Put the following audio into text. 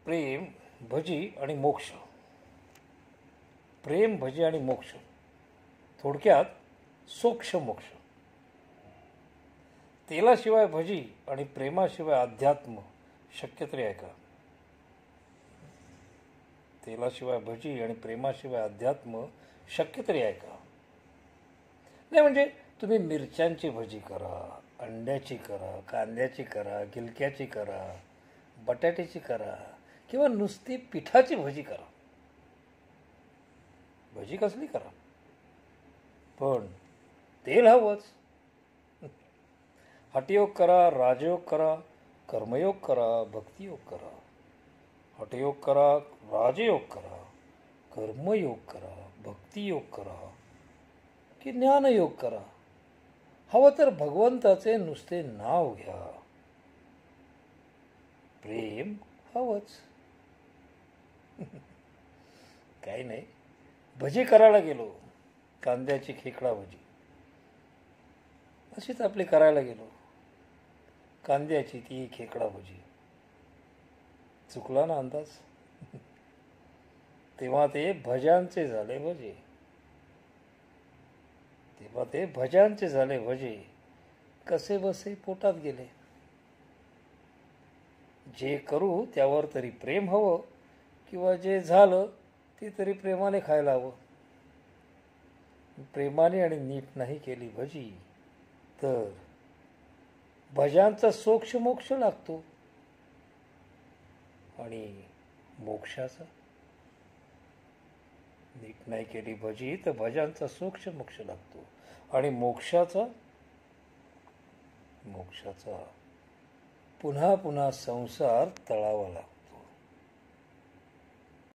प्रेम, भजी आणि मोक्ष. प्रेम, भजी आणि मोक्ष, थोडक्यात सोक्ष मोक्ष. तेलाशिवाय भजी आणि प्रेमाशिवाय अध्यात्म शक्य तरी आहे का? तेलाशिवाय भजी आणि प्रेमाशिवाय अध्यात्म शक्य तरी आहे का? नाही म्हणजे तुम्ही मिरच्यांची भजी करा, अंड्याची करा, कांद्याची करा, गिलक्याची करा, बटाट्याची करा किंवा नुसती पिठाची भजी करा. भजी कसली करा, पण तेल हवंच. हठयोग करा, राजयोग करा, कर्मयोग करा, भक्तियोग करा. हठयोग करा, राजयोग करा, कर्मयोग करा, भक्तियोग करा की ज्ञानयोग करा. हवं तर भगवंताचे नुसते नाव घ्या. प्रेम हवंच. काही नाही, भजी करायला गेलो, कांद्याची खेकडा भजी अशीच आपली करायला गेलो, कांद्याची ती खेकडा भजी. चुकला ना अंदाज. तेव्हा ते भज्यांचे झाले भजे. तेव्हा ते भज्यांचे झाले भजे. कसे बसे पोटात गेले. जे करू त्यावर तरी प्रेम हवं, किंवा जे झालं ते तरी प्रेमाने खायला हवं. प्रेमाने आणि नीट नाही केली भजी तर भज्यांचा सोक्ष मोक्ष लागतो. आणि मोक्षाचा, नीट नाही केली भजी तर भज्यांचा सोक्ष मोक्ष लागतो. आणि मोक्षाचा पुन्हा पुन्हा संसार तळावा लागतो.